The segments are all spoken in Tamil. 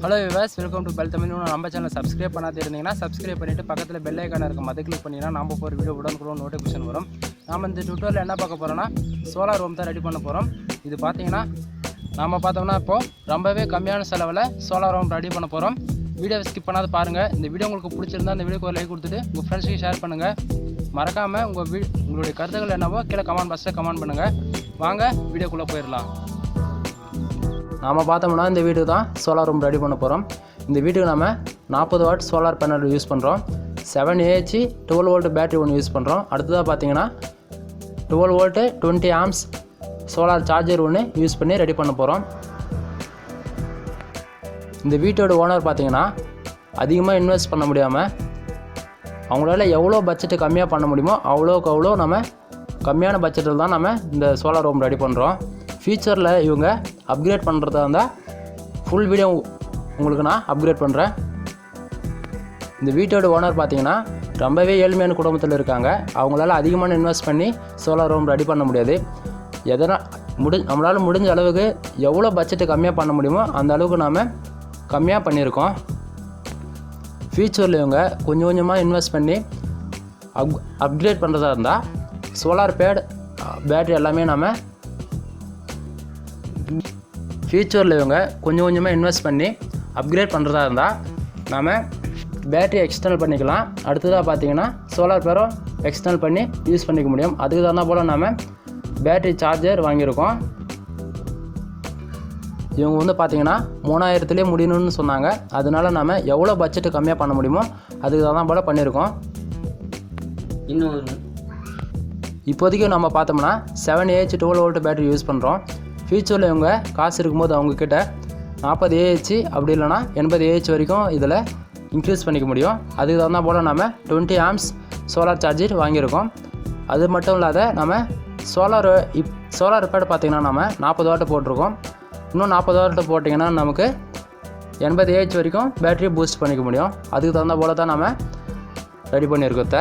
Hello viewers, welcome to Tamil Nadu. நம்ம சேனல் சப்ஸ்கிரைப் பண்ணாத இருந்தீங்கன்னா சப்ஸ்கிரைப் பண்ணிவிட்டு பக்கத்தில் பெல் ஐக்கான இருக்கும் அதை கிளிக் பண்ணிங்கன்னா நம்ம போகிற வீடியோ உடனுக்குடன் நோட்டிஃபிகேஷன் வரும். நாம் இந்த டுட்டோரியல் என்ன பார்க்க போகிறோன்னா சோலார் ஹோம் தான் ரெடி பண்ண போகிறோம். இது பார்த்தீங்கன்னா நம்ம பார்த்தோம்னா இப்போது ரொம்பவே கம்மியான செலவில் சோலார் ஹோம் ரெடி பண்ண போகிறோம். வீடியோவை ஸ்கிப் பண்ணாத பாருங்கள். இந்த வீடியோ உங்களுக்கு பிடிச்சிருந்தா இந்த வீடியோக்கு ஒரு லைக் கொடுத்துட்டு உங்கள் ஃப்ரெண்ட்ஸுக்கு ஷேர் பண்ணுங்கள். மறக்காமல் உங்களுடைய கருத்துக்கள் என்னவோ கீழே கமெண்ட் பாக்ஸில் கமெண்ட் பண்ணுங்கள். வாங்க வீடியோக்குள்ளே போயிடலாம். நாம் பார்த்தோம்னா இந்த வீட்டுக்கு தான் சோலார் ரூம் ரெடி பண்ண போகிறோம். இந்த வீட்டுக்கு நம்ம 40 வாட் சோலார் பேனல் யூஸ் பண்ணுறோம். 7Ah 12 வோல்ட் பேட்டரி ஒன்று யூஸ் பண்ணுறோம். அடுத்ததாக பார்த்தீங்கன்னா 12 வோல்ட்டு 20 ஆம்ஸ் சோலார் சார்ஜர் ஒன்று யூஸ் பண்ணி ரெடி பண்ண போகிறோம். இந்த வீட்டோட ஓனர் பார்த்தீங்கன்னா அதிகமாக இன்வெஸ்ட் பண்ண முடியாமல் அவங்களால எவ்வளோ பட்ஜெட்டு கம்மியாக பண்ண முடியுமோ அவ்வளோக்கு அவ்வளோ நம்ம கம்மியான பட்ஜெட்டில் தான் நம்ம இந்த சோலார் ரூம் ரெடி பண்ணுறோம். ஃபியூச்சரில் இவங்க அப்கிரேட் பண்ணுறதா இருந்தால் ஃபுல் வீடியோ உங்களுக்கு நான் அப்கிரேட் பண்ணுறேன். இந்த வீட்டோட ஓனர் பார்த்தீங்கன்னா ரொம்பவே ஏழ்மையான குடும்பத்தில் இருக்காங்க. அவங்களால அதிகமான இன்வெஸ்ட் பண்ணி சோலார் ரூம் ரெடி பண்ண முடியாது. நம்மளால் முடிஞ்ச அளவுக்கு எவ்வளோ பட்ஜெட்டு கம்மியாக பண்ண முடியுமோ அந்த அளவுக்கு நாம் கம்மியாக பண்ணியிருக்கோம். ஃபியூச்சரில் இவங்க கொஞ்சம் கொஞ்சமாக இன்வெஸ்ட் பண்ணி அப்கிரேட் பண்ணுறதா இருந்தால் சோலார் பேட் பேட்ரி எல்லாமே நம்ம ஃபியூச்சரில் இவங்க கொஞ்சம் கொஞ்சமாக இன்வெஸ்ட் பண்ணி அப்கிரேட் பண்ணுறதா இருந்தால் நாம் பேட்டரி எக்ஸ்டர்னல் பண்ணிக்கலாம். அடுத்ததாக பார்த்தீங்கன்னா சோலார் பேரும் எக்ஸ்டர்னல் பண்ணி யூஸ் பண்ணிக்க முடியும். அதுக்கு தகுந்த போல் நாம் பேட்டரி சார்ஜர் வாங்கியிருக்கோம். இவங்க வந்து பார்த்திங்கன்னா 3000லேயே முடியணும்னு சொன்னாங்க. அதனால நாம் எவ்வளோ பட்ஜெட்டு கம்மியாக பண்ண முடியுமோ அதுக்கு தகுந்த போல் பண்ணியிருக்கோம். இப்போதைக்கு நம்ம பார்த்தோம்னா 7Ah 12 வோல்ட் பேட்டரி யூஸ் பண்ணுறோம். ஃபியூச்சரில் இவங்க காசு இருக்கும்போது அவங்கக்கிட்ட 40Ah அப்படி இல்லைனா 80Ah வரைக்கும் இதில் இன்க்ரீஸ் பண்ணிக்க முடியும். அதுக்கு தகுந்த போல் நம்ம 20 ஆம்ஸ் சோலார் சார்ஜர் வாங்கியிருக்கோம். அது மட்டும் இல்லாத நம்ம சோலார் பேட் பார்த்திங்கன்னா நம்ம 40 வாட்டு போட்டிருக்கோம். இன்னும் 40 வாட்டு போட்டிங்கன்னா நமக்கு 80Ah வரைக்கும் பேட்டரியை பூஸ்ட் பண்ணிக்க முடியும். அதுக்கு தகுந்த போல் தான் நம்ம ரெடி பண்ணியிருக்கோத்த.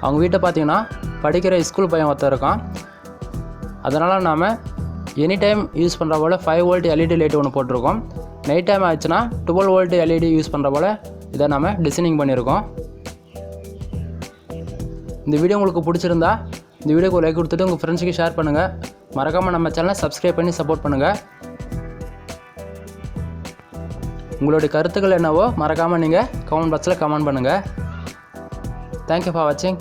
அவங்க வீட்டை பார்த்திங்கன்னா படிக்கிற ஸ்கூல் பையன் ஒருத்தர் இருக்கான். அதனால் நாம் எனி டைம் யூஸ் பண்ணுற போல் 5 வோல்ட் எல்இடி லைட் ஒன்று போட்டிருக்கோம். நைட் டைம் ஆச்சுன்னா 12 வோல்ட் எல்இடி யூஸ் பண்ணுற போல் இதை நம்ம டிசைனிங் பண்ணியிருக்கோம். இந்த வீடியோ உங்களுக்கு பிடிச்சிருந்தா இந்த வீடியோக்கு ஒரு லைக் கொடுத்துட்டு உங்கள் ஃப்ரெண்ட்ஸுக்கு ஷேர் பண்ணுங்கள். மறக்காமல் நம்ம சேனலை சப்ஸ்கிரைப் பண்ணி சப்போர்ட் பண்ணுங்கள். உங்களுடைய கருத்துக்கள் என்னவோ மறக்காமல் நீங்கள் கமெண்ட் பாக்ஸில் கமெண்ட் பண்ணுங்கள். தேங்க்யூ ஃபார் வாட்சிங்.